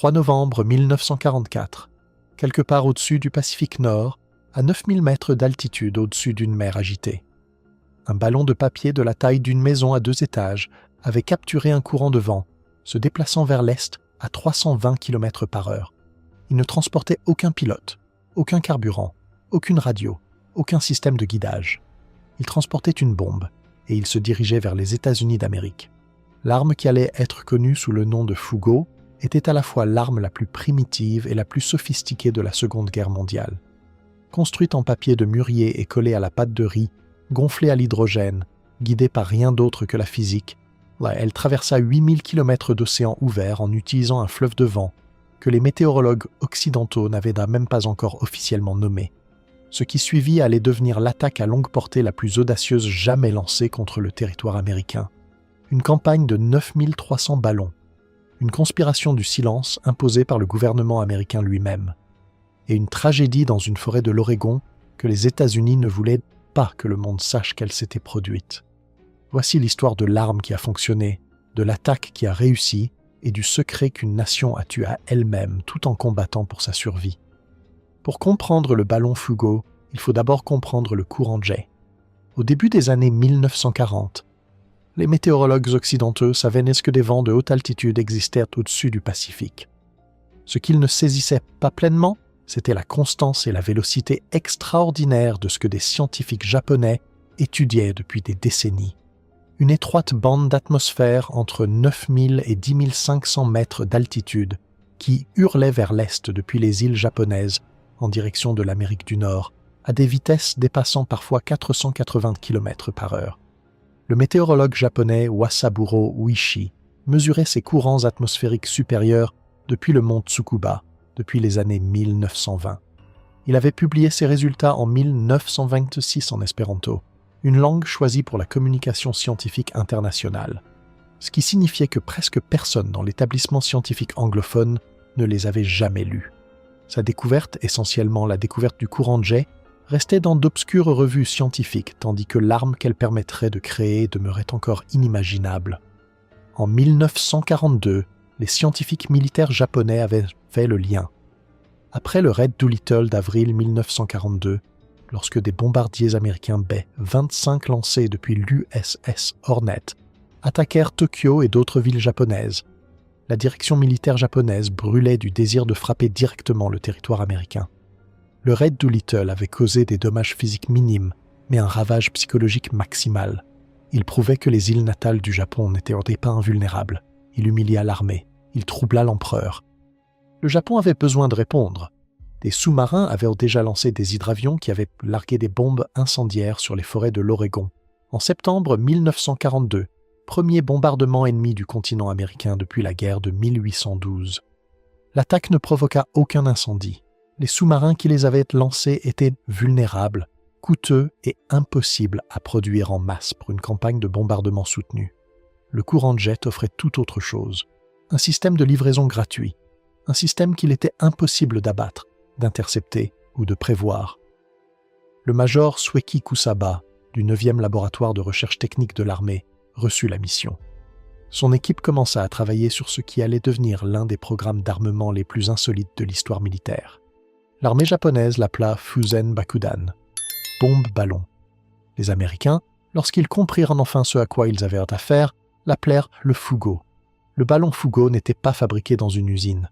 3 novembre 1944, quelque part au-dessus du Pacifique Nord, à 9000 mètres d'altitude au-dessus d'une mer agitée. Un ballon de papier de la taille d'une maison à 2 étages avait capturé un courant de vent, se déplaçant vers l'est à 320 km/h. Il ne transportait aucun pilote, aucun carburant, aucune radio, aucun système de guidage. Il transportait une bombe, et il se dirigeait vers les États-Unis d'Amérique. L'arme qui allait être connue sous le nom de Fugo était à la fois l'arme la plus primitive et la plus sophistiquée de la Seconde Guerre mondiale. Construite en papier de mûrier et collée à la pâte de riz, gonflée à l'hydrogène, guidée par rien d'autre que la physique, elle traversa 8000 km d'océan ouvert en utilisant un fleuve de vent que les météorologues occidentaux n'avaient même pas encore officiellement nommé. Ce qui suivit allait devenir l'attaque à longue portée la plus audacieuse jamais lancée contre le territoire américain. Une campagne de 9300 ballons. Une conspiration du silence imposée par le gouvernement américain lui-même. Et une tragédie dans une forêt de l'Oregon que les États-Unis ne voulaient pas que le monde sache qu'elle s'était produite. Voici l'histoire de l'arme qui a fonctionné, de l'attaque qui a réussi et du secret qu'une nation a tué à elle-même tout en combattant pour sa survie. Pour comprendre le ballon Fugo, il faut d'abord comprendre le courant J. Au début des années 1940, les météorologues occidentaux savaient que des vents de haute altitude existaient au-dessus du Pacifique. Ce qu'ils ne saisissaient pas pleinement, c'était la constance et la vélocité extraordinaire de ce que des scientifiques japonais étudiaient depuis des décennies. Une étroite bande d'atmosphère entre 9000 et 10 500 mètres d'altitude qui hurlait vers l'est depuis les îles japonaises en direction de l'Amérique du Nord, à des vitesses dépassant parfois 480 km/h. Le météorologue japonais Wasaburo Uishi mesurait ces courants atmosphériques supérieurs depuis le mont Tsukuba, depuis les années 1920. Il avait publié ses résultats en 1926 en espéranto, une langue choisie pour la communication scientifique internationale, ce qui signifiait que presque personne dans l'établissement scientifique anglophone ne les avait jamais lus. Sa découverte, essentiellement la découverte du courant J, restait dans d'obscures revues scientifiques, tandis que l'arme qu'elle permettrait de créer demeurait encore inimaginable. En 1942, les scientifiques militaires japonais avaient fait le lien. Après le raid Doolittle d'avril 1942, lorsque des bombardiers américains B-25 lancés depuis l'USS Hornet attaquèrent Tokyo et d'autres villes japonaises, la direction militaire japonaise brûlait du désir de frapper directement le territoire américain. Le raid Doolittle avait causé des dommages physiques minimes, mais un ravage psychologique maximal. Il prouvait que les îles natales du Japon n'étaient pas invulnérables. Il humilia l'armée. Il troubla l'empereur. Le Japon avait besoin de répondre. Des sous-marins avaient déjà lancé des hydravions qui avaient largué des bombes incendiaires sur les forêts de l'Oregon. En septembre 1942, premier bombardement ennemi du continent américain depuis la guerre de 1812. L'attaque ne provoqua aucun incendie. Les sous-marins qui les avaient lancés étaient vulnérables, coûteux et impossibles à produire en masse pour une campagne de bombardement soutenue. Le courant jet offrait tout autre chose. Un système de livraison gratuit. Un système qu'il était impossible d'abattre, d'intercepter ou de prévoir. Le major Sueki Kusaba, du 9e laboratoire de recherche technique de l'armée, reçut la mission. Son équipe commença à travailler sur ce qui allait devenir l'un des programmes d'armement les plus insolites de l'histoire militaire. L'armée japonaise l'appela Fusen Bakudan, bombe-ballon. Les Américains, lorsqu'ils comprirent enfin ce à quoi ils avaient affaire, l'appelèrent le Fugo. Le ballon Fugo n'était pas fabriqué dans une usine.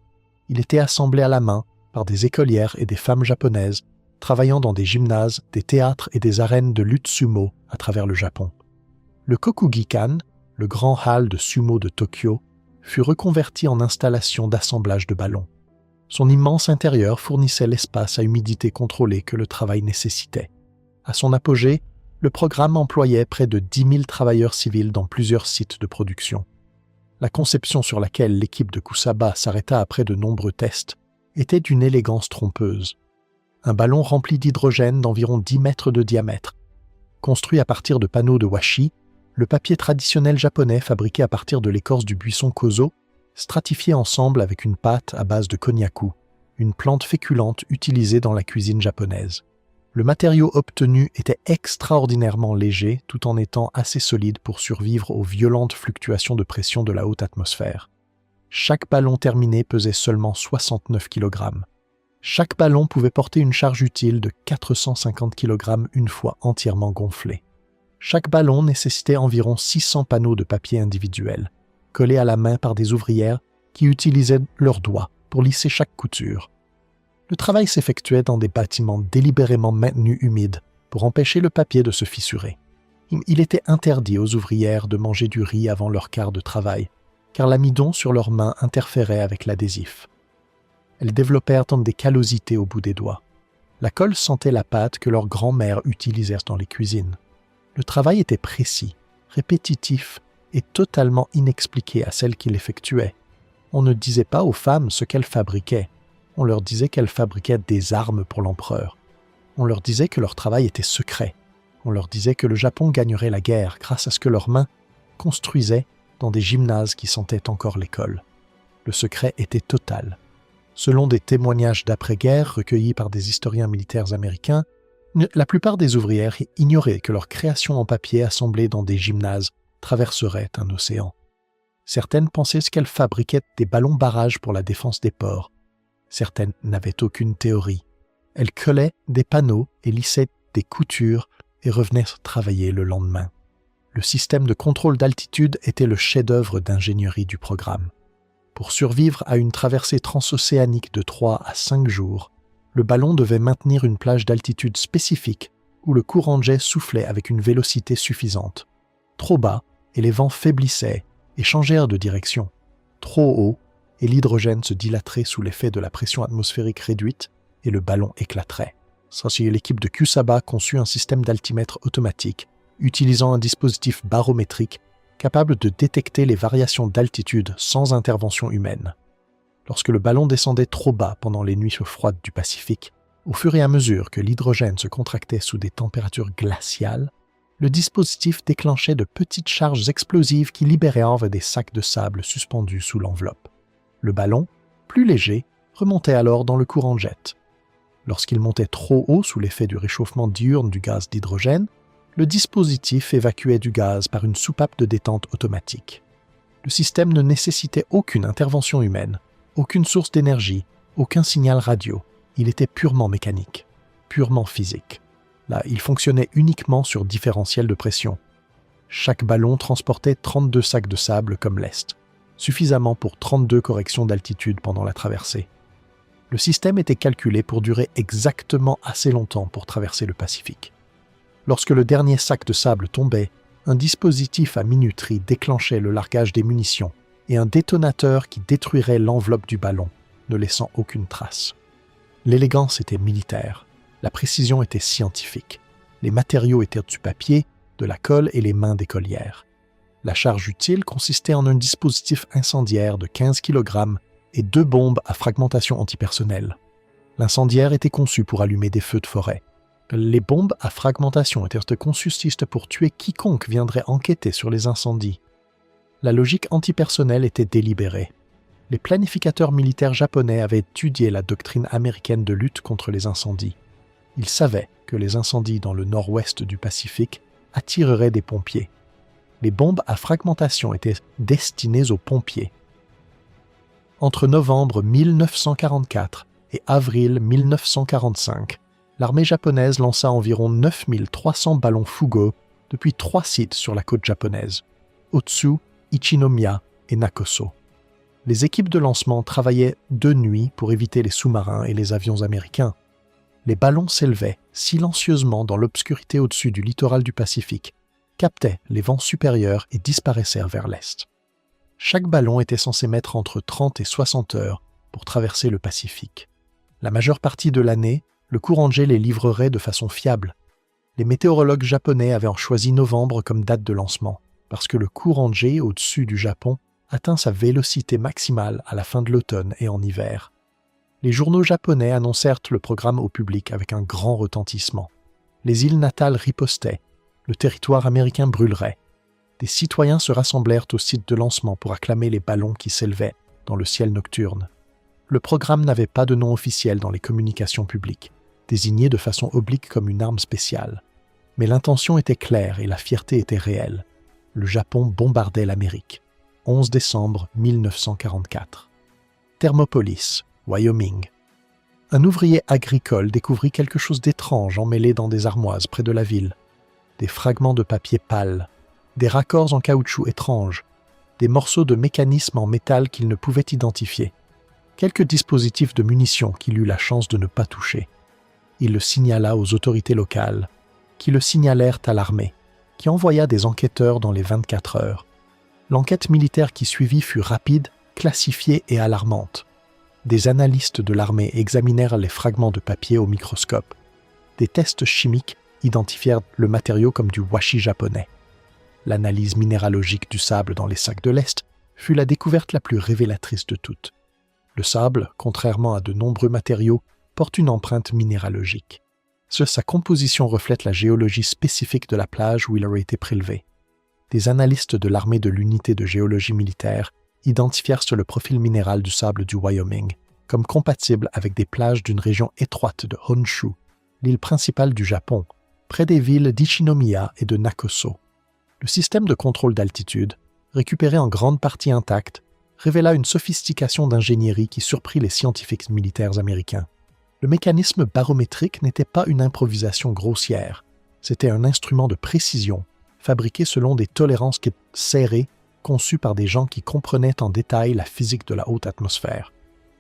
Il était assemblé à la main par des écolières et des femmes japonaises travaillant dans des gymnases, des théâtres et des arènes de lutte sumo à travers le Japon. Le Kokugikan, le grand hall de sumo de Tokyo, fut reconverti en installation d'assemblage de ballons. Son immense intérieur fournissait l'espace à humidité contrôlée que le travail nécessitait. À son apogée, le programme employait près de 10 000 travailleurs civils dans plusieurs sites de production. La conception sur laquelle l'équipe de Kusaba s'arrêta après de nombreux tests était d'une élégance trompeuse. Un ballon rempli d'hydrogène d'environ 10 mètres de diamètre. Construit à partir de panneaux de washi, le papier traditionnel japonais fabriqué à partir de l'écorce du buisson kozo, stratifié ensemble avec une pâte à base de konnyaku, une plante féculente utilisée dans la cuisine japonaise. Le matériau obtenu était extraordinairement léger tout en étant assez solide pour survivre aux violentes fluctuations de pression de la haute atmosphère. Chaque ballon terminé pesait seulement 69 kg. Chaque ballon pouvait porter une charge utile de 450 kg une fois entièrement gonflé. Chaque ballon nécessitait environ 600 panneaux de papier individuels, collés à la main par des ouvrières qui utilisaient leurs doigts pour lisser chaque couture. Le travail s'effectuait dans des bâtiments délibérément maintenus humides pour empêcher le papier de se fissurer. Il était interdit aux ouvrières de manger du riz avant leur quart de travail, car l'amidon sur leurs mains interférait avec l'adhésif. Elles développèrent des callosités au bout des doigts. La colle sentait la pâte que leurs grands-mères utilisèrent dans les cuisines. Le travail était précis, répétitif et totalement inexpliqué à celles qui l'effectuaient. On ne disait pas aux femmes ce qu'elles fabriquaient. On leur disait qu'elles fabriquaient des armes pour l'empereur. On leur disait que leur travail était secret. On leur disait que le Japon gagnerait la guerre grâce à ce que leurs mains construisaient dans des gymnases qui sentaient encore l'école. Le secret était total. Selon des témoignages d'après-guerre recueillis par des historiens militaires américains, la plupart des ouvrières ignoraient que leur création en papier assemblée dans des gymnases traverserait un océan. Certaines pensaient qu'elles fabriquaient des ballons barrages pour la défense des ports. Certaines n'avaient aucune théorie. Elles collaient des panneaux et lissaient des coutures et revenaient travailler le lendemain. Le système de contrôle d'altitude était le chef-d'œuvre d'ingénierie du programme. Pour survivre à une traversée transocéanique de 3 à 5 jours, le ballon devait maintenir une plage d'altitude spécifique où le courant de jet soufflait avec une vélocité suffisante. Trop bas, et les vents faiblissaient et changèrent de direction. Trop haut, et l'hydrogène se dilaterait sous l'effet de la pression atmosphérique réduite et le ballon éclaterait. L'équipe de Kusaba conçut un système d'altimètre automatique utilisant un dispositif barométrique capable de détecter les variations d'altitude sans intervention humaine. Lorsque le ballon descendait trop bas pendant les nuits froides du Pacifique, au fur et à mesure que l'hydrogène se contractait sous des températures glaciales, le dispositif déclenchait de petites charges explosives qui libéraient des sacs de sable suspendus sous l'enveloppe. Le ballon, plus léger, remontait alors dans le courant de jet. Lorsqu'il montait trop haut sous l'effet du réchauffement diurne du gaz d'hydrogène, le dispositif évacuait du gaz par une soupape de détente automatique. Le système ne nécessitait aucune intervention humaine, aucune source d'énergie, aucun signal radio. Il était purement mécanique, purement physique. Là, il fonctionnait uniquement sur différentiel de pression. Chaque ballon transportait 32 sacs de sable comme lest, suffisamment pour 32 corrections d'altitude pendant la traversée. Le système était calculé pour durer exactement assez longtemps pour traverser le Pacifique. Lorsque le dernier sac de sable tombait, un dispositif à minuterie déclenchait le largage des munitions et un détonateur qui détruirait l'enveloppe du ballon, ne laissant aucune trace. L'élégance était militaire, la précision était scientifique. Les matériaux étaient du papier, de la colle et les mains d'écolières. La charge utile consistait en un dispositif incendiaire de 15 kg et 2 bombes à fragmentation antipersonnelle. L'incendiaire était conçu pour allumer des feux de forêt. Les bombes à fragmentation étaient conçues pour tuer quiconque viendrait enquêter sur les incendies. La logique antipersonnelle était délibérée. Les planificateurs militaires japonais avaient étudié la doctrine américaine de lutte contre les incendies. Ils savaient que les incendies dans le nord-ouest du Pacifique attireraient des pompiers. Les bombes à fragmentation étaient destinées aux pompiers. Entre novembre 1944 et avril 1945, l'armée japonaise lança environ 9300 ballons Fugo depuis 3 sites sur la côte japonaise, Otsu, Ichinomiya et Nakoso. Les équipes de lancement travaillaient de nuit pour éviter les sous-marins et les avions américains. Les ballons s'élevaient silencieusement dans l'obscurité au-dessus du littoral du Pacifique, captaient les vents supérieurs et disparaissaient vers l'est. Chaque ballon était censé mettre entre 30 et 60 heures pour traverser le Pacifique. La majeure partie de l'année, le courant de jet les livrerait de façon fiable. Les météorologues japonais avaient choisi novembre comme date de lancement, parce que le courant de jet au-dessus du Japon atteint sa vélocité maximale à la fin de l'automne et en hiver. Les journaux japonais annoncèrent le programme au public avec un grand retentissement. Les îles natales ripostaient, le territoire américain brûlerait. Des citoyens se rassemblèrent au site de lancement pour acclamer les ballons qui s'élevaient dans le ciel nocturne. Le programme n'avait pas de nom officiel dans les communications publiques, désigné de façon oblique comme une arme spéciale. Mais l'intention était claire et la fierté était réelle. Le Japon bombardait l'Amérique. 11 décembre 1944. Thermopolis, Wyoming. Un ouvrier agricole découvrit quelque chose d'étrange emmêlé dans des armoises près de la ville. Des fragments de papier pâle, des raccords en caoutchouc étranges, des morceaux de mécanismes en métal qu'il ne pouvait identifier, quelques dispositifs de munitions qu'il eut la chance de ne pas toucher. Il le signala aux autorités locales, qui le signalèrent à l'armée, qui envoya des enquêteurs dans les 24 heures. L'enquête militaire qui suivit fut rapide, classifiée et alarmante. Des analystes de l'armée examinèrent les fragments de papier au microscope. Des tests chimiques identifièrent le matériau comme du washi japonais. L'analyse minéralogique du sable dans les sacs de l'Est fut la découverte la plus révélatrice de toutes. Le sable, contrairement à de nombreux matériaux, porte une empreinte minéralogique. Sa composition reflète la géologie spécifique de la plage où il aurait été prélevé. Des analystes de l'armée de l'unité de géologie militaire identifièrent le profil minéral du sable du Wyoming comme compatible avec des plages d'une région étroite de Honshu, l'île principale du Japon, près des villes d'Ichinomiya et de Nakoso. Le système de contrôle d'altitude, récupéré en grande partie intact, révéla une sophistication d'ingénierie qui surprit les scientifiques militaires américains. Le mécanisme barométrique n'était pas une improvisation grossière, c'était un instrument de précision, fabriqué selon des tolérances serrées, conçues par des gens qui comprenaient en détail la physique de la haute atmosphère.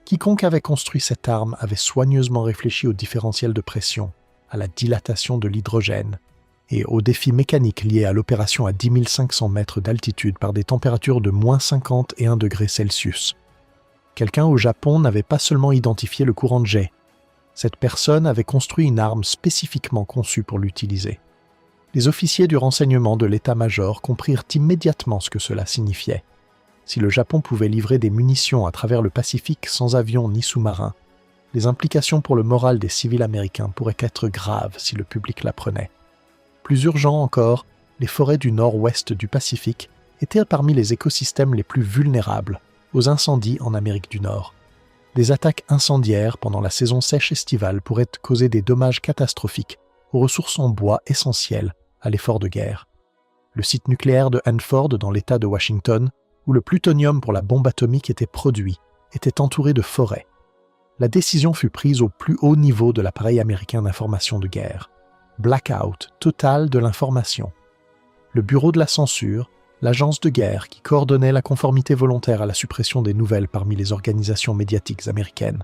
Quiconque avait construit cette arme avait soigneusement réfléchi au différentiel de pression, à la dilatation de l'hydrogène et aux défis mécaniques liés à l'opération à 10 500 mètres d'altitude par des températures de moins 51 degrés Celsius. Quelqu'un au Japon n'avait pas seulement identifié le courant de jet. Cette personne avait construit une arme spécifiquement conçue pour l'utiliser. Les officiers du renseignement de l'état-major comprirent immédiatement ce que cela signifiait. Si le Japon pouvait livrer des munitions à travers le Pacifique sans avion ni sous-marin, les implications pour le moral des civils américains pourraient être graves si le public l'apprenait. Plus urgent encore, les forêts du nord-ouest du Pacifique étaient parmi les écosystèmes les plus vulnérables aux incendies en Amérique du Nord. Des attaques incendiaires pendant la saison sèche estivale pourraient causer des dommages catastrophiques aux ressources en bois essentielles à l'effort de guerre. Le site nucléaire de Hanford dans l'État de Washington, où le plutonium pour la bombe atomique était produit, était entouré de forêts. La décision fut prise au plus haut niveau de l'appareil américain d'information de guerre. Blackout total de l'information. Le bureau de la censure, l'agence de guerre qui coordonnait la conformité volontaire à la suppression des nouvelles parmi les organisations médiatiques américaines,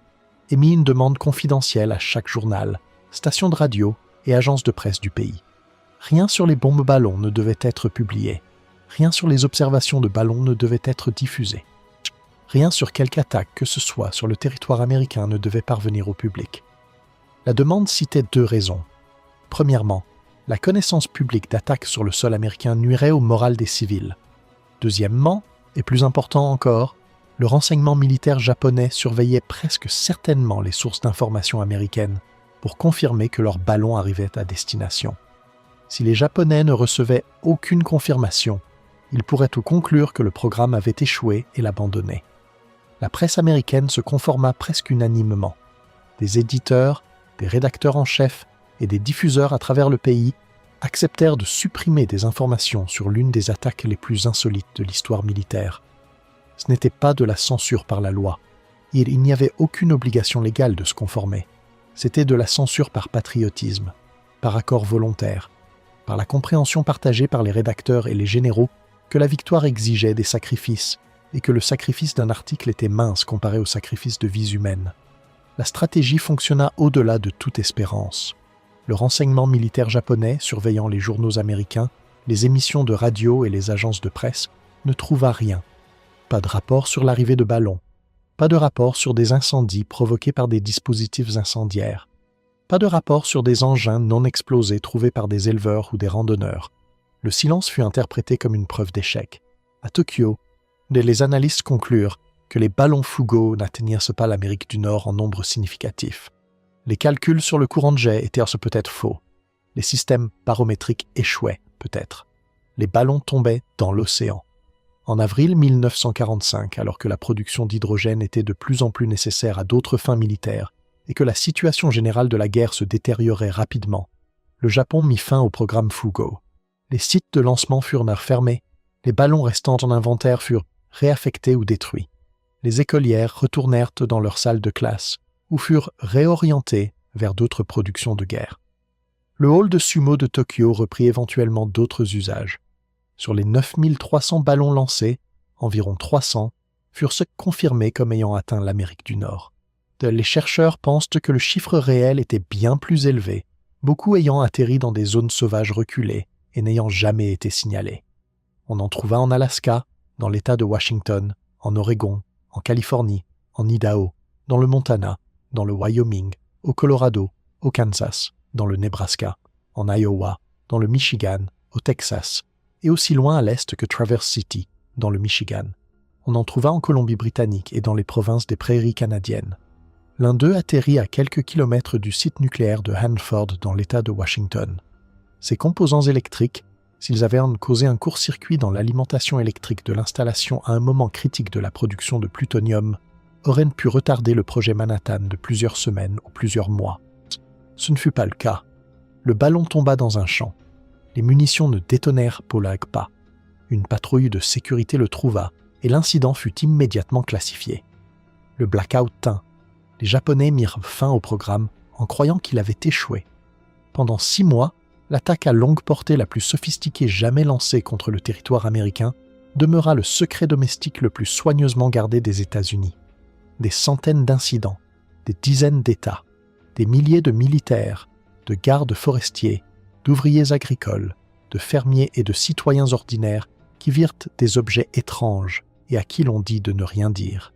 émit une demande confidentielle à chaque journal, station de radio et agence de presse du pays. Rien sur les bombes ballons ne devait être publié. Rien sur les observations de ballons ne devait être diffusé. Rien sur quelque attaque que ce soit sur le territoire américain ne devait parvenir au public. La demande citait 2 raisons. Premièrement, la connaissance publique d'attaques sur le sol américain nuirait au moral des civils. Deuxièmement, et plus important encore, le renseignement militaire japonais surveillait presque certainement les sources d'information américaines pour confirmer que leurs ballons arrivaient à destination. Si les Japonais ne recevaient aucune confirmation, ils pourraient conclure que le programme avait échoué et l'abandonner. La presse américaine se conforma presque unanimement. Des éditeurs, des rédacteurs en chef et des diffuseurs à travers le pays acceptèrent de supprimer des informations sur l'une des attaques les plus insolites de l'histoire militaire. Ce n'était pas de la censure par la loi. Il n'y avait aucune obligation légale de se conformer. C'était de la censure par patriotisme, par accord volontaire, par la compréhension partagée par les rédacteurs et les généraux que la victoire exigeait des sacrifices et que le sacrifice d'un article était mince comparé au sacrifice de vies humaines. La stratégie fonctionna au-delà de toute espérance. Le renseignement militaire japonais, surveillant les journaux américains, les émissions de radio et les agences de presse, ne trouva rien. Pas de rapport sur l'arrivée de ballons, pas de rapport sur des incendies provoqués par des dispositifs incendiaires, pas de rapport sur des engins non explosés trouvés par des éleveurs ou des randonneurs. Le silence fut interprété comme une preuve d'échec. À Tokyo, les analystes conclurent que les ballons Fugo n'atteignirent pas l'Amérique du Nord en nombre significatif. Les calculs sur le courant de jet étaient peut-être faux. Les systèmes barométriques échouaient, peut-être. Les ballons tombaient dans l'océan. En avril 1945, alors que la production d'hydrogène était de plus en plus nécessaire à d'autres fins militaires et que la situation générale de la guerre se détériorait rapidement, le Japon mit fin au programme Fugo. Les sites de lancement furent fermés, les ballons restants en inventaire furent réaffectés ou détruits. Les écolières retournèrent dans leur salle de classe ou furent réorientées vers d'autres productions de guerre. Le hall de sumo de Tokyo reprit éventuellement d'autres usages. Sur les 9300 ballons lancés, environ 300 furent confirmés comme ayant atteint l'Amérique du Nord. Les chercheurs pensent que le chiffre réel était bien plus élevé, beaucoup ayant atterri dans des zones sauvages reculées et n'ayant jamais été signalés. On en trouva en Alaska, dans l'État de Washington, en Oregon, en Californie, en Idaho, dans le Montana, dans le Wyoming, au Colorado, au Kansas, dans le Nebraska, en Iowa, dans le Michigan, au Texas, et aussi loin à l'est que Traverse City, dans le Michigan. On en trouva en Colombie-Britannique et dans les provinces des Prairies canadiennes. L'un d'eux atterrit à quelques kilomètres du site nucléaire de Hanford dans l'État de Washington. Ces composants électriques, s'ils avaient causé un court-circuit dans l'alimentation électrique de l'installation à un moment critique de la production de plutonium, auraient pu retarder le projet Manhattan de plusieurs semaines ou plusieurs mois. Ce ne fut pas le cas. Le ballon tomba dans un champ. Les munitions ne détonèrent pas. Une patrouille de sécurité le trouva et l'incident fut immédiatement classifié. Le blackout tint. Les Japonais mirent fin au programme en croyant qu'il avait échoué. Pendant 6 mois, l'attaque à longue portée la plus sophistiquée jamais lancée contre le territoire américain demeura le secret domestique le plus soigneusement gardé des États-Unis. Des centaines d'incidents, des dizaines d'États, des milliers de militaires, de gardes forestiers, d'ouvriers agricoles, de fermiers et de citoyens ordinaires qui virent des objets étranges et à qui l'on dit de ne rien dire,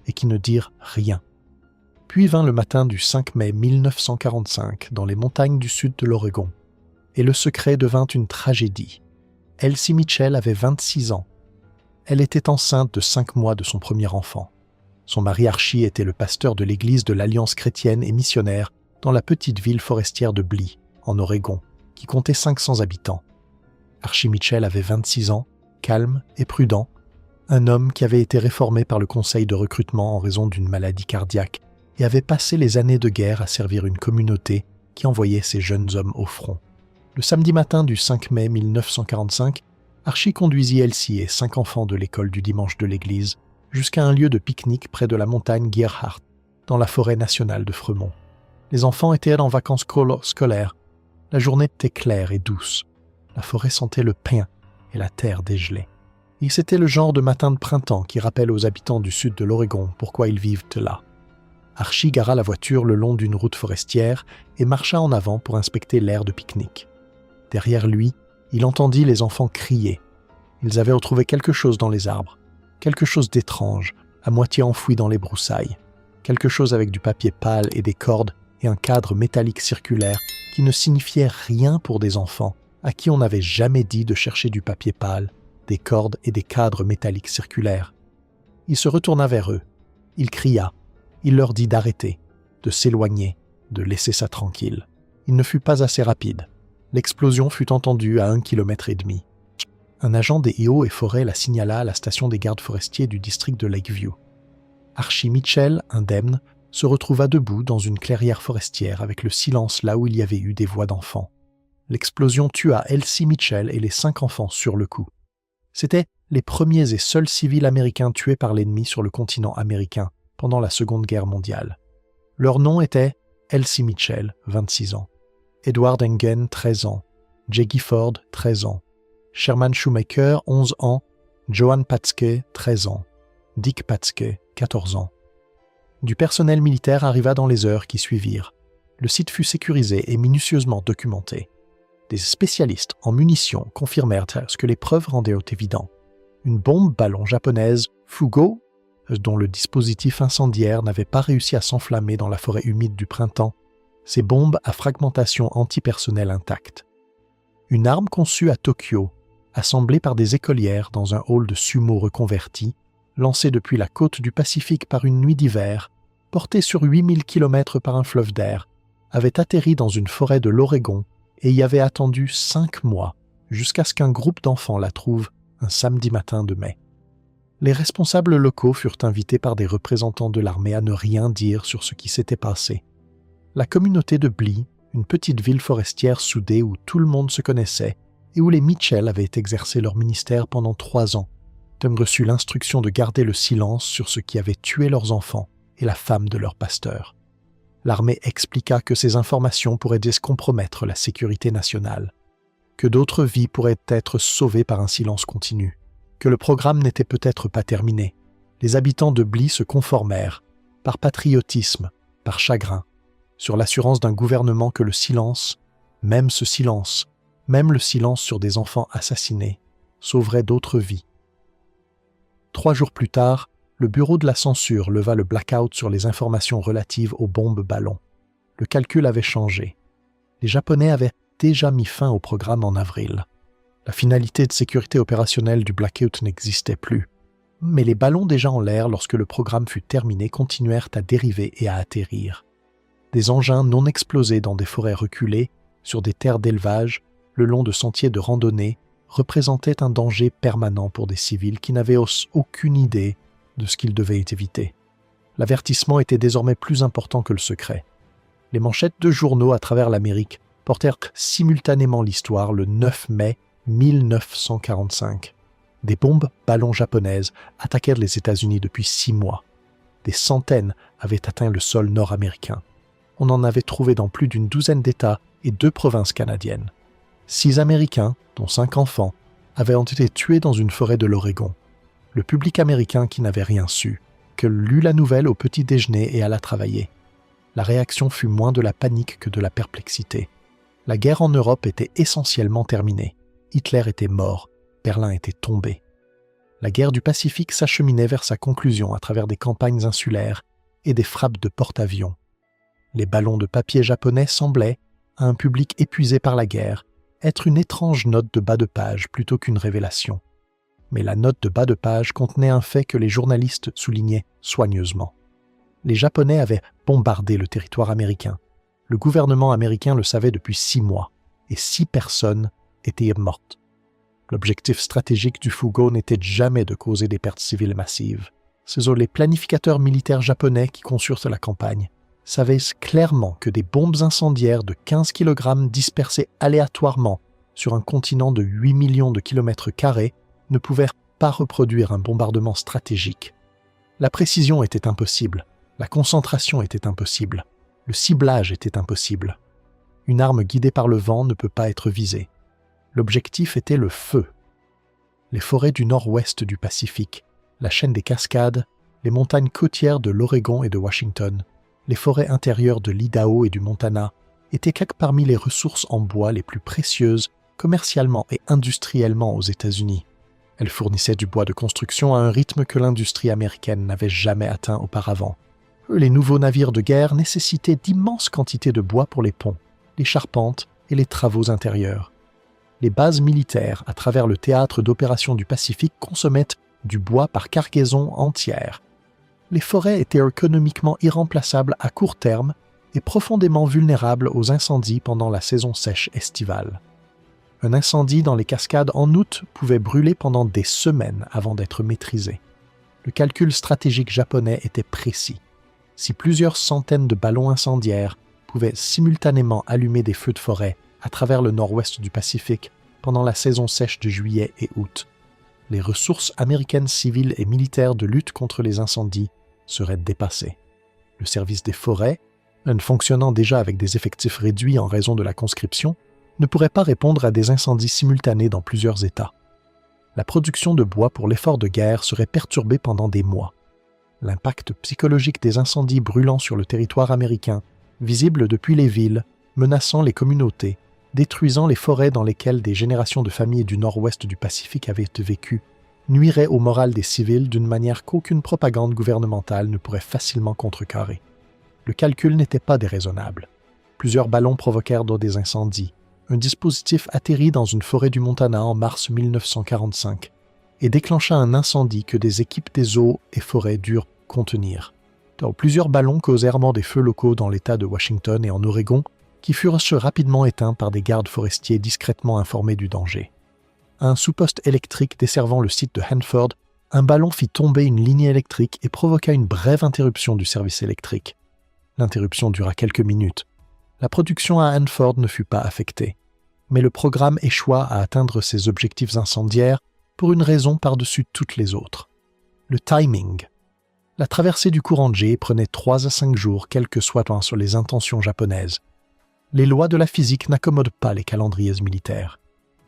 et qui ne dirent rien. Puis vint le matin du 5 mai 1945 dans les montagnes du sud de l'Oregon, et le secret devint une tragédie. Elsie Mitchell avait 26 ans. Elle était enceinte de 5 mois de son premier enfant. Son mari Archie était le pasteur de l'église de l'Alliance chrétienne et missionnaire dans la petite ville forestière de Blee, en Oregon, qui comptait 500 habitants. Archie Mitchell avait 26 ans, calme et prudent, un homme qui avait été réformé par le conseil de recrutement en raison d'une maladie cardiaque et avait passé les années de guerre à servir une communauté qui envoyait ses jeunes hommes au front. Le samedi matin du 5 mai 1945, Archie conduisit Elsie et 5 enfants de l'école du dimanche de l'église jusqu'à un lieu de pique-nique près de la montagne Gerhardt, dans la forêt nationale de Fremont. Les enfants étaient en vacances scolaires. La journée était claire et douce. La forêt sentait le pin et la terre dégelée. Et c'était le genre de matin de printemps qui rappelle aux habitants du sud de l'Oregon pourquoi ils vivent là. Archie gara la voiture le long d'une route forestière et marcha en avant pour inspecter l'aire de pique-nique. Derrière lui, il entendit les enfants crier. Ils avaient retrouvé quelque chose dans les arbres, quelque chose d'étrange, à moitié enfoui dans les broussailles, quelque chose avec du papier pâle et des cordes et un cadre métallique circulaire qui ne signifiait rien pour des enfants à qui on n'avait jamais dit de chercher du papier pâle, des cordes et des cadres métalliques circulaires. Il se retourna vers eux. Il cria. Il leur dit d'arrêter, de s'éloigner, de laisser ça tranquille. Il ne fut pas assez rapide. L'explosion fut entendue à 1,5 km. Un agent des Eaux et Forêts la signala à la station des gardes forestiers du district de Lakeview. Archie Mitchell, indemne, se retrouva debout dans une clairière forestière avec le silence là où il y avait eu des voix d'enfants. L'explosion tua Elsie Mitchell et les 5 enfants sur le coup. C'étaient les premiers et seuls civils américains tués par l'ennemi sur le continent américain pendant la Seconde Guerre mondiale. Leurs noms étaient Elsie Mitchell, 26 ans, Edward Engen, 13 ans, Jay Gifford, 13 ans, Sherman Shoemaker, 11 ans, Joan Patzke, 13 ans, Dick Patzke, 14 ans. Du personnel militaire arriva dans les heures qui suivirent. Le site fut sécurisé et minutieusement documenté. Des spécialistes en munitions confirmèrent ce que les preuves rendaient évident. Une bombe ballon japonaise Fugo, dont le dispositif incendiaire n'avait pas réussi à s'enflammer dans la forêt humide du printemps, ces bombes à fragmentation antipersonnelle intacte. Une arme conçue à Tokyo, assemblée par des écolières dans un hall de sumo reconverti, lancée depuis la côte du Pacifique par une nuit d'hiver, portée sur 8000 km par un fleuve d'air, avait atterri dans une forêt de l'Oregon et y avait attendu 5 mois jusqu'à ce qu'un groupe d'enfants la trouve un samedi matin de mai. Les responsables locaux furent invités par des représentants de l'armée à ne rien dire sur ce qui s'était passé. La communauté de Blee, une petite ville forestière soudée où tout le monde se connaissait et où les Mitchell avaient exercé leur ministère pendant 3 ans, Tom reçut l'instruction de garder le silence sur ce qui avait tué leurs enfants et la femme de leur pasteur. L'armée expliqua que ces informations pourraient compromettre la sécurité nationale, que d'autres vies pourraient être sauvées par un silence continu, que le programme n'était peut-être pas terminé. Les habitants de Bly se conformèrent, par patriotisme, par chagrin, sur l'assurance d'un gouvernement que le silence, même ce silence, même le silence sur des enfants assassinés, sauverait d'autres vies. 3 jours plus tard, le bureau de la censure leva le blackout sur les informations relatives aux bombes ballons. Le calcul avait changé. Les Japonais avaient déjà mis fin au programme en avril. La finalité de sécurité opérationnelle du blackout n'existait plus. Mais les ballons déjà en l'air lorsque le programme fut terminé continuèrent à dériver et à atterrir. Des engins non explosés dans des forêts reculées, sur des terres d'élevage, le long de sentiers de randonnée, représentaient un danger permanent pour des civils qui n'avaient aucune idée de ce qu'ils devaient éviter. L'avertissement était désormais plus important que le secret. Les manchettes de journaux à travers l'Amérique portèrent simultanément l'histoire le 9 mai 1945. Des bombes ballons japonaises attaquèrent les États-Unis depuis 6 mois. Des centaines avaient atteint le sol nord-américain. On en avait trouvé dans plus d'une douzaine d'États et 2 provinces canadiennes. 6 Américains, dont 5 enfants, avaient été tués dans une forêt de l'Oregon. Le public américain qui n'avait rien su, que lut la nouvelle au petit déjeuner et alla travailler. La réaction fut moins de la panique que de la perplexité. La guerre en Europe était essentiellement terminée. Hitler était mort, Berlin était tombé. La guerre du Pacifique s'acheminait vers sa conclusion à travers des campagnes insulaires et des frappes de porte-avions. Les ballons de papier japonais semblaient, à un public épuisé par la guerre, être une étrange note de bas de page plutôt qu'une révélation. Mais la note de bas de page contenait un fait que les journalistes soulignaient soigneusement. Les Japonais avaient bombardé le territoire américain. Le gouvernement américain le savait depuis 6 mois, et 6 personnes étaient mortes. L'objectif stratégique du Fugo n'était jamais de causer des pertes civiles massives. Ce sont les planificateurs militaires japonais qui conçurent la campagne savaient clairement que des bombes incendiaires de 15 kg dispersées aléatoirement sur un continent de 8 millions de kilomètres carrés ne pouvaient pas reproduire un bombardement stratégique. La précision était impossible, la concentration était impossible, le ciblage était impossible. Une arme guidée par le vent ne peut pas être visée. L'objectif était le feu. Les forêts du nord-ouest du Pacifique, la chaîne des Cascades, les montagnes côtières de l'Oregon et de Washington, les forêts intérieures de l'Idaho et du Montana étaient quelques parmi les ressources en bois les plus précieuses commercialement et industriellement aux États-Unis. Elles fournissaient du bois de construction à un rythme que l'industrie américaine n'avait jamais atteint auparavant. Les nouveaux navires de guerre nécessitaient d'immenses quantités de bois pour les ponts, les charpentes et les travaux intérieurs. Les bases militaires à travers le théâtre d'opérations du Pacifique consommaient du bois par cargaison entière. Les forêts étaient économiquement irremplaçables à court terme et profondément vulnérables aux incendies pendant la saison sèche estivale. Un incendie dans les Cascades en août pouvait brûler pendant des semaines avant d'être maîtrisé. Le calcul stratégique japonais était précis. Si plusieurs centaines de ballons incendiaires pouvaient simultanément allumer des feux de forêt à travers le nord-ouest du Pacifique pendant la saison sèche de juillet et août, les ressources américaines civiles et militaires de lutte contre les incendies seraient dépassées. Le service des forêts, ne fonctionnant déjà avec des effectifs réduits en raison de la conscription, ne pourrait pas répondre à des incendies simultanés dans plusieurs États. La production de bois pour l'effort de guerre serait perturbée pendant des mois. L'impact psychologique des incendies brûlant sur le territoire américain, visible depuis les villes, menaçant les communautés, détruisant les forêts dans lesquelles des générations de familles du nord-ouest du Pacifique avaient vécu, nuirait au moral des civils d'une manière qu'aucune propagande gouvernementale ne pourrait facilement contrecarrer. Le calcul n'était pas déraisonnable. Plusieurs ballons provoquèrent des incendies. Un dispositif atterrit dans une forêt du Montana en mars 1945 et déclencha un incendie que des équipes des eaux et forêts durent contenir. Plusieurs ballons causèrent des feux locaux dans l'État de Washington et en Oregon qui furent rapidement éteints par des gardes forestiers discrètement informés du danger. À un sous-poste électrique desservant le site de Hanford, un ballon fit tomber une ligne électrique et provoqua une brève interruption du service électrique. L'interruption dura quelques minutes. La production à Hanford ne fut pas affectée, mais le programme échoua à atteindre ses objectifs incendiaires pour une raison par-dessus toutes les autres. Le timing. La traversée du courant J prenait 3 à 5 jours, quel que soit sur les intentions japonaises. Les lois de la physique n'accommodent pas les calendriers militaires.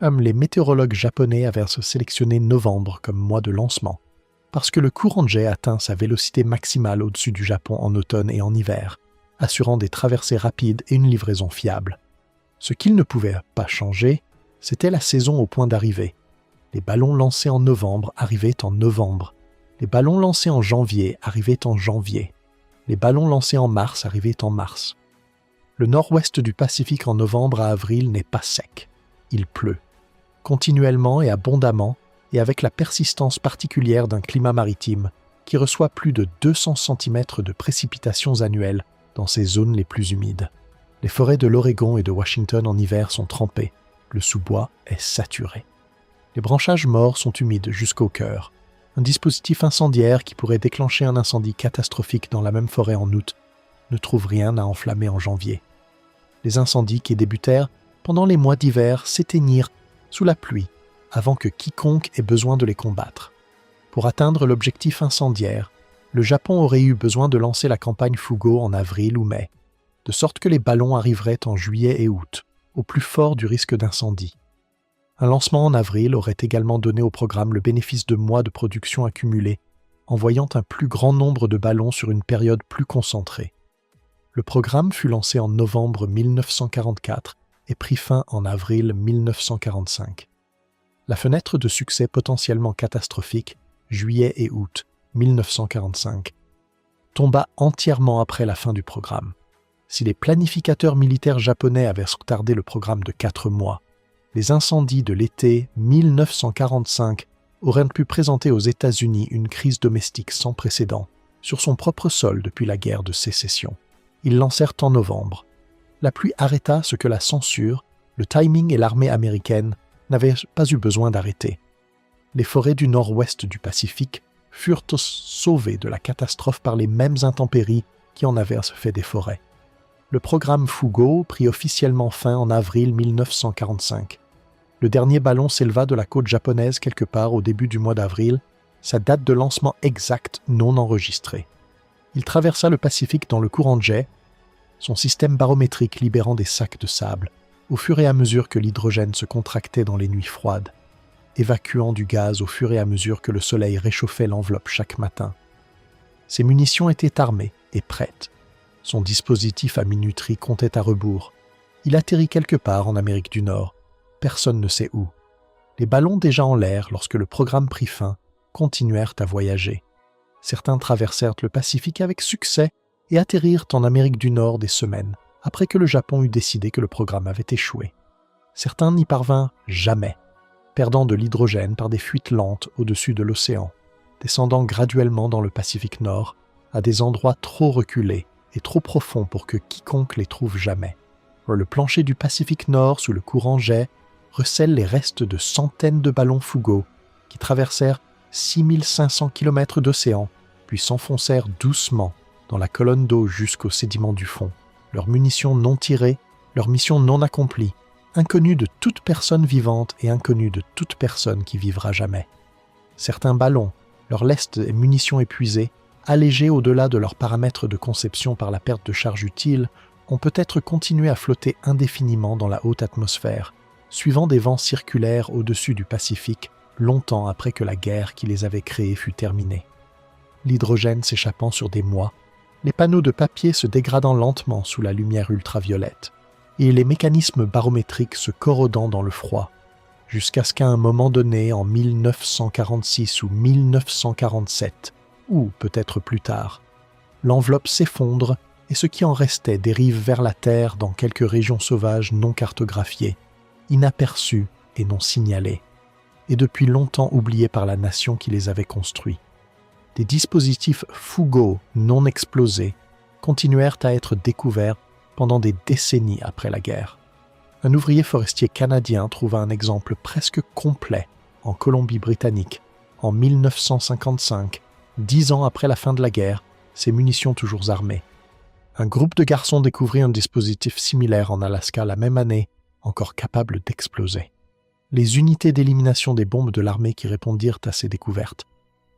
Les météorologues japonais avaient sélectionné novembre comme mois de lancement, parce que le courant J atteint sa vélocité maximale au-dessus du Japon en automne et en hiver, assurant des traversées rapides et une livraison fiable. Ce qu'il ne pouvait pas changer, c'était la saison au point d'arrivée. Les ballons lancés en novembre arrivaient en novembre. Les ballons lancés en janvier arrivaient en janvier. Les ballons lancés en mars arrivaient en mars. Le nord-ouest du Pacifique en novembre à avril n'est pas sec. Il pleut. Continuellement et abondamment, et avec la persistance particulière d'un climat maritime qui reçoit plus de 200 cm de précipitations annuelles dans ses zones les plus humides. Les forêts de l'Oregon et de Washington en hiver sont trempées. Le sous-bois est saturé. Les branchages morts sont humides jusqu'au cœur. Un dispositif incendiaire qui pourrait déclencher un incendie catastrophique dans la même forêt en août ne trouve rien à enflammer en janvier. Les incendies qui débutèrent pendant les mois d'hiver s'éteignirent sous la pluie avant que quiconque ait besoin de les combattre. Pour atteindre l'objectif incendiaire, le Japon aurait eu besoin de lancer la campagne Fugo en avril ou mai, de sorte que les ballons arriveraient en juillet et août, au plus fort du risque d'incendie. Un lancement en avril aurait également donné au programme le bénéfice de mois de production accumulés, envoyant un plus grand nombre de ballons sur une période plus concentrée. Le programme fut lancé en novembre 1944 et prit fin en avril 1945. La fenêtre de succès potentiellement catastrophique, juillet et août 1945, tomba entièrement après la fin du programme. Si les planificateurs militaires japonais avaient retardé le programme de 4 mois, les incendies de l'été 1945 auraient pu présenter aux États-Unis une crise domestique sans précédent sur son propre sol depuis la guerre de sécession. Ils lancèrent en novembre. La pluie arrêta ce que la censure, le timing et l'armée américaine n'avaient pas eu besoin d'arrêter. Les forêts du nord-ouest du Pacifique furent sauvées de la catastrophe par les mêmes intempéries qui en avaient fait des forêts. Le programme Fugo prit officiellement fin en avril 1945. Le dernier ballon s'éleva de la côte japonaise quelque part au début du mois d'avril, sa date de lancement exacte non enregistrée. Il traversa le Pacifique dans le courant J, son système barométrique libérant des sacs de sable, au fur et à mesure que l'hydrogène se contractait dans les nuits froides, évacuant du gaz au fur et à mesure que le soleil réchauffait l'enveloppe chaque matin. Ses munitions étaient armées et prêtes. Son dispositif à minuterie comptait à rebours. Il atterrit quelque part en Amérique du Nord. Personne ne sait où. Les ballons déjà en l'air lorsque le programme prit fin continuèrent à voyager. Certains traversèrent le Pacifique avec succès et atterrirent en Amérique du Nord des semaines après que le Japon eut décidé que le programme avait échoué. Certains n'y parvinrent jamais, perdant de l'hydrogène par des fuites lentes au-dessus de l'océan, descendant graduellement dans le Pacifique Nord à des endroits trop reculés et trop profonds pour que quiconque les trouve jamais. Le plancher du Pacifique Nord sous le courant J recèle les restes de centaines de ballons Fugo qui traversèrent 6500 km d'océan, puis s'enfoncèrent doucement dans la colonne d'eau jusqu'aux sédiments du fond, leurs munitions non tirées, leur mission non accomplie, inconnue de toute personne vivante et inconnue de toute personne qui vivra jamais. Certains ballons, leurs lestes et munitions épuisées, allégés au-delà de leurs paramètres de conception par la perte de charge utile, ont peut-être continué à flotter indéfiniment dans la haute atmosphère, suivant des vents circulaires au-dessus du Pacifique, longtemps après que la guerre qui les avait créés fut terminée. L'hydrogène s'échappant sur des mois, les panneaux de papier se dégradant lentement sous la lumière ultraviolette, et les mécanismes barométriques se corrodant dans le froid, jusqu'à ce qu'à un moment donné, en 1946 ou 1947, ou peut-être plus tard, l'enveloppe s'effondre et ce qui en restait dérive vers la Terre dans quelques régions sauvages non cartographiées, inaperçues et non signalées, et depuis longtemps oubliées par la nation qui les avait construits. Des dispositifs Fugo non explosés continuèrent à être découverts pendant des décennies après la guerre. Un ouvrier forestier canadien trouva un exemple presque complet en Colombie-Britannique en 1955, 10 ans après la fin de la guerre, ses munitions toujours armées. Un groupe de garçons découvrit un dispositif similaire en Alaska la même année, encore capable d'exploser. Les unités d'élimination des bombes de l'armée qui répondirent à ces découvertes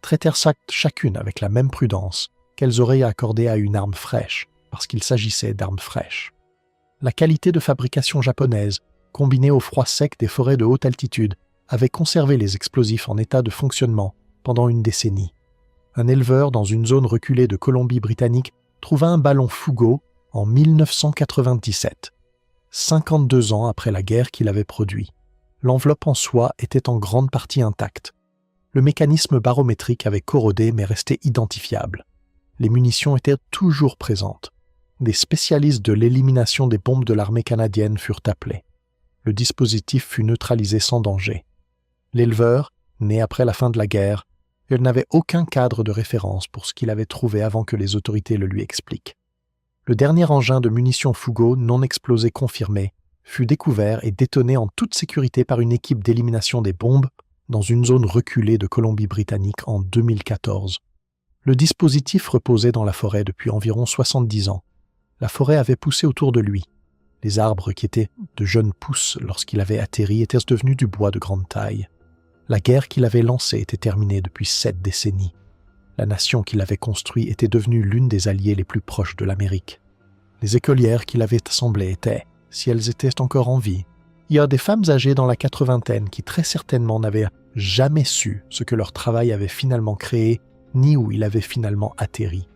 traitèrent chacune avec la même prudence qu'elles auraient accordée à une arme fraîche, parce qu'il s'agissait d'armes fraîches. La qualité de fabrication japonaise, combinée au froid sec des forêts de haute altitude, avait conservé les explosifs en état de fonctionnement pendant une décennie. Un éleveur dans une zone reculée de Colombie-Britannique trouva un ballon Fugo en 1997, 52 ans après la guerre qu'il avait produit. L'enveloppe en soie était en grande partie intacte. Le mécanisme barométrique avait corrodé mais restait identifiable. Les munitions étaient toujours présentes. Des spécialistes de l'élimination des bombes de l'armée canadienne furent appelés. Le dispositif fut neutralisé sans danger. L'éleveur, né après la fin de la guerre, il n'avait aucun cadre de référence pour ce qu'il avait trouvé avant que les autorités le lui expliquent. Le dernier engin de munitions Fugo non explosé confirmé fut découvert et détoné en toute sécurité par une équipe d'élimination des bombes dans une zone reculée de Colombie-Britannique en 2014. Le dispositif reposait dans la forêt depuis environ 70 ans. La forêt avait poussé autour de lui. Les arbres qui étaient de jeunes pousses lorsqu'il avait atterri étaient devenus du bois de grande taille. La guerre qu'il avait lancée était terminée depuis 7 décennies. La nation qu'il avait construite était devenue l'une des alliés les plus proches de l'Amérique. Les écolières qu'il avait assemblées étaient, si elles étaient encore en vie, il y a des femmes âgées dans la 80aine qui très certainement n'avaient jamais su ce que leur travail avait finalement créé, ni où il avait finalement atterri.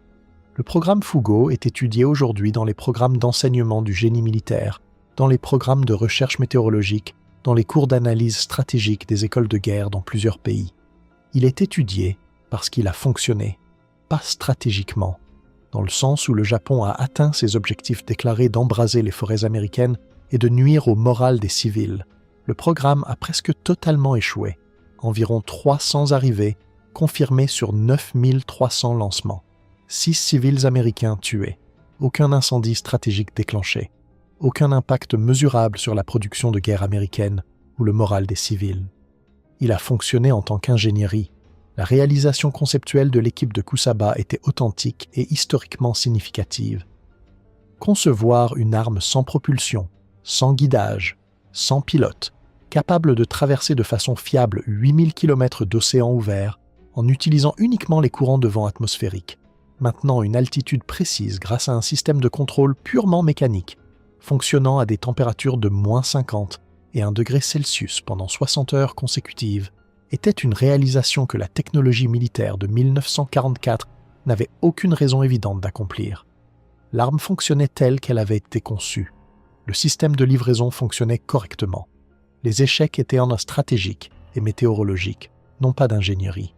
Le programme Fugo est étudié aujourd'hui dans les programmes d'enseignement du génie militaire, dans les programmes de recherche météorologique, dans les cours d'analyse stratégique des écoles de guerre dans plusieurs pays. Il est étudié parce qu'il a fonctionné, pas stratégiquement, dans le sens où le Japon a atteint ses objectifs déclarés d'embraser les forêts américaines et de nuire au moral des civils. Le programme a presque totalement échoué. Environ 300 arrivées, confirmées sur 9300 lancements. 6 civils américains tués. Aucun incendie stratégique déclenché. Aucun impact mesurable sur la production de guerre américaine ou le moral des civils. Il a fonctionné en tant qu'ingénierie. La réalisation conceptuelle de l'équipe de Kusaba était authentique et historiquement significative. Concevoir une arme sans propulsion, sans guidage, sans pilote, capable de traverser de façon fiable 8000 km d'océan ouvert en utilisant uniquement les courants de vent atmosphériques, maintenant une altitude précise grâce à un système de contrôle purement mécanique, fonctionnant à des températures de -50 et 1 degré Celsius pendant 60 heures consécutives, était une réalisation que la technologie militaire de 1944 n'avait aucune raison évidente d'accomplir. L'arme fonctionnait telle qu'elle avait été conçue. Le système de livraison fonctionnait correctement. Les échecs étaient en stratégique et météorologique, non pas d'ingénierie.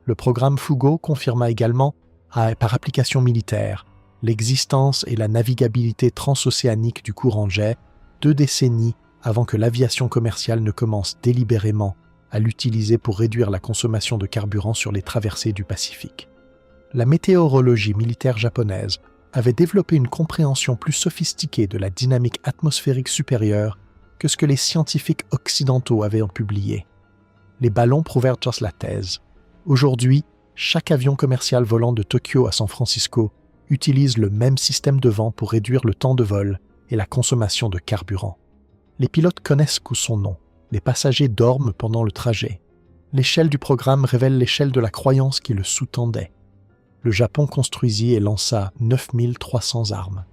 Le programme Fugo confirma également, par application militaire, l'existence et la navigabilité transocéanique du courant jet 2 décennies avant que l'aviation commerciale ne commence délibérément à l'utiliser pour réduire la consommation de carburant sur les traversées du Pacifique. La météorologie militaire japonaise avait développé une compréhension plus sophistiquée de la dynamique atmosphérique supérieure que ce que les scientifiques occidentaux avaient publié. Les ballons prouvèrent la thèse. Aujourd'hui, chaque avion commercial volant de Tokyo à San Francisco utilise le même système de vent pour réduire le temps de vol et la consommation de carburant. Les pilotes connaissent son nom. Les passagers dorment pendant le trajet. L'échelle du programme révèle l'échelle de la croyance qui le sous-tendait. Le Japon construisit et lança 9300 armes.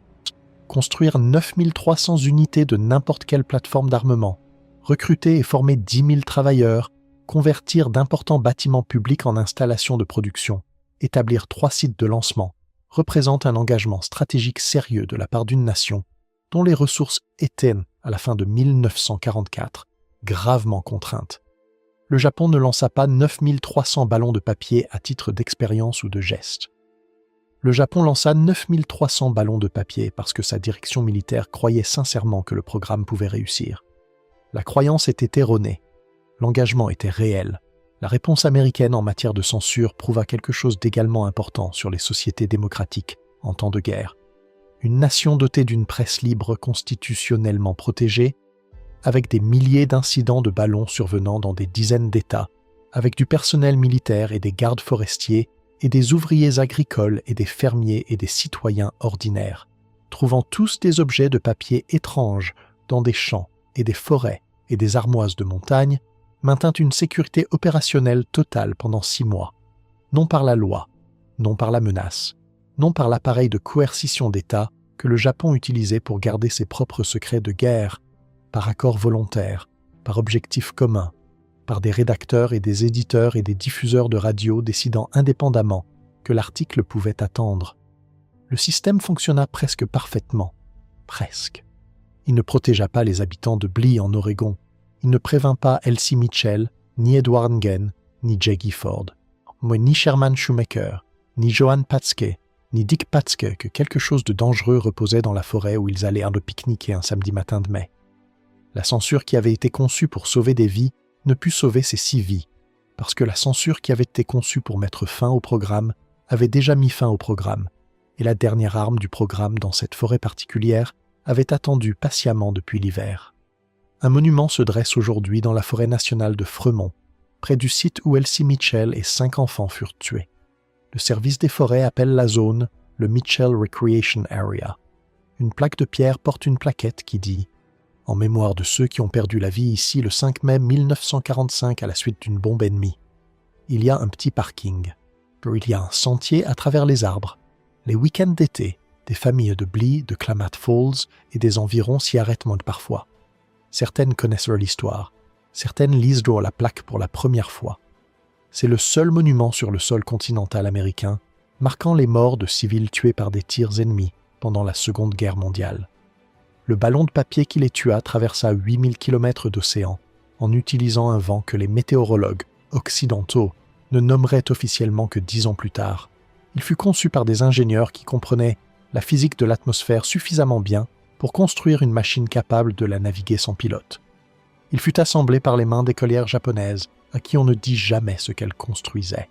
Construire 9300 unités de n'importe quelle plateforme d'armement, recruter et former 10 000 travailleurs, convertir d'importants bâtiments publics en installations de production, établir 3 sites de lancement, représente un engagement stratégique sérieux de la part d'une nation dont les ressources étaient, à la fin de 1944, gravement contraintes. Le Japon ne lança pas 9300 ballons de papier à titre d'expérience ou de geste. Le Japon lança 9300 ballons de papier parce que sa direction militaire croyait sincèrement que le programme pouvait réussir. La croyance était erronée. L'engagement était réel. La réponse américaine en matière de censure prouva quelque chose d'également important sur les sociétés démocratiques en temps de guerre. Une nation dotée d'une presse libre constitutionnellement protégée, avec des milliers d'incidents de ballons survenant dans des dizaines d'États, avec du personnel militaire et des gardes forestiers, et des ouvriers agricoles et des fermiers et des citoyens ordinaires, trouvant tous des objets de papier étranges dans des champs et des forêts et des armoises de montagne, maintint une sécurité opérationnelle totale pendant 6 mois, non par la loi, non par la menace, non par l'appareil de coercition d'État que le Japon utilisait pour garder ses propres secrets de guerre, par accord volontaire, par objectif commun, par des rédacteurs et des éditeurs et des diffuseurs de radio décidant indépendamment que l'article pouvait attendre. Le système fonctionna presque parfaitement. Presque. Il ne protégea pas les habitants de Blee en Oregon. Il ne prévint pas Elsie Mitchell, ni Edward Ngen, ni Jay Gifford. Mais ni Sherman Shoemaker, ni Johann Patzke, ni Dick Patzke que quelque chose de dangereux reposait dans la forêt où ils allaient à le pique-niquer un samedi matin de mai. La censure qui avait été conçue pour sauver des vies ne put sauver ces 6 vies, parce que la censure qui avait été conçue pour mettre fin au programme avait déjà mis fin au programme, et la dernière arme du programme dans cette forêt particulière avait attendu patiemment depuis l'hiver. Un monument se dresse aujourd'hui dans la forêt nationale de Fremont, près du site où Elsie Mitchell et 5 enfants furent tués. Le service des forêts appelle la zone le Mitchell Recreation Area. Une plaque de pierre porte une plaquette qui dit « En mémoire de ceux qui ont perdu la vie ici le 5 mai 1945 à la suite d'une bombe ennemie. Il y a un petit parking. Il y a un sentier à travers les arbres. Les week-ends d'été, des familles de Blee, de Klamath Falls et des environs s'y arrêtent parfois. Certaines connaissent l'histoire. Certaines lisent la plaque pour la première fois. C'est le seul monument sur le sol continental américain marquant les morts de civils tués par des tirs ennemis pendant la Seconde Guerre mondiale. Le ballon de papier qui les tua traversa 8000 km d'océan en utilisant un vent que les météorologues occidentaux ne nommeraient officiellement que 10 ans plus tard. Il fut conçu par des ingénieurs qui comprenaient la physique de l'atmosphère suffisamment bien pour construire une machine capable de la naviguer sans pilote. Il fut assemblé par les mains d'écolières japonaises à qui on ne dit jamais ce qu'elles construisaient.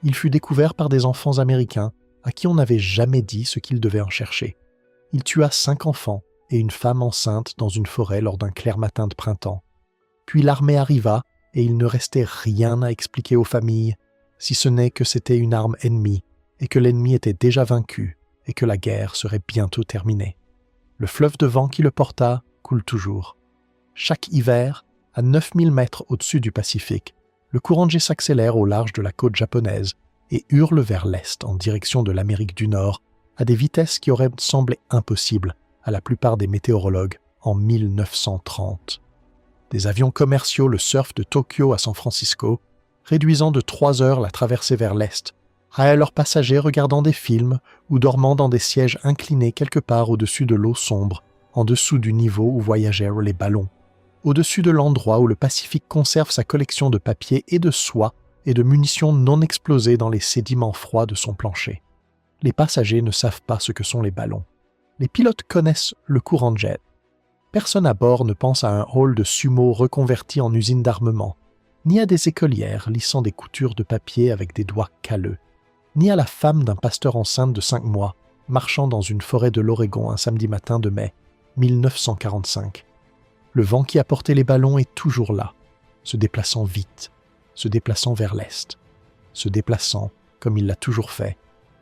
Il fut découvert par des enfants américains à qui on n'avait jamais dit ce qu'ils devaient en chercher. Il tua 5 enfants et une femme enceinte dans une forêt lors d'un clair matin de printemps. Puis l'armée arriva et il ne restait rien à expliquer aux familles, si ce n'est que c'était une arme ennemie et que l'ennemi était déjà vaincu et que la guerre serait bientôt terminée. Le fleuve de vent qui le porta coule toujours. Chaque hiver, à 9000 mètres au-dessus du Pacifique, le courant de jet s'accélère au large de la côte japonaise et hurle vers l'est en direction de l'Amérique du Nord à des vitesses qui auraient semblé impossibles à la plupart des météorologues en 1930. Des avions commerciaux le surfent de Tokyo à San Francisco, réduisant de 3 heures la traversée vers l'est, à leurs passagers regardant des films ou dormant dans des sièges inclinés quelque part au-dessus de l'eau sombre, en dessous du niveau où voyagèrent les ballons, au-dessus de l'endroit où le Pacifique conserve sa collection de papier et de soie et de munitions non explosées dans les sédiments froids de son plancher. Les passagers ne savent pas ce que sont les ballons. Les pilotes connaissent le courant de jet. Personne à bord ne pense à un hall de sumo reconverti en usine d'armement, ni à des écolières lissant des coutures de papier avec des doigts calleux, ni à la femme d'un pasteur enceinte de 5 mois marchant dans une forêt de l'Oregon un samedi matin de mai 1945. Le vent qui a porté les ballons est toujours là, se déplaçant vite, se déplaçant vers l'est, se déplaçant comme il l'a toujours fait,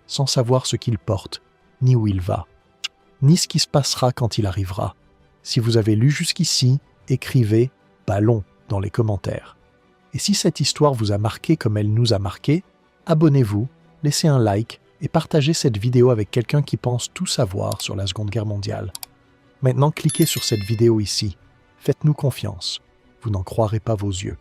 sans savoir ce qu'il porte, ni où il va, ni ce qui se passera quand il arrivera. Si vous avez lu jusqu'ici, écrivez « ballon » dans les commentaires. Et si cette histoire vous a marqué comme elle nous a marqué, abonnez-vous, laissez un like et partagez cette vidéo avec quelqu'un qui pense tout savoir sur la Seconde Guerre mondiale. Maintenant, cliquez sur cette vidéo ici. Faites-nous confiance. Vous n'en croirez pas vos yeux.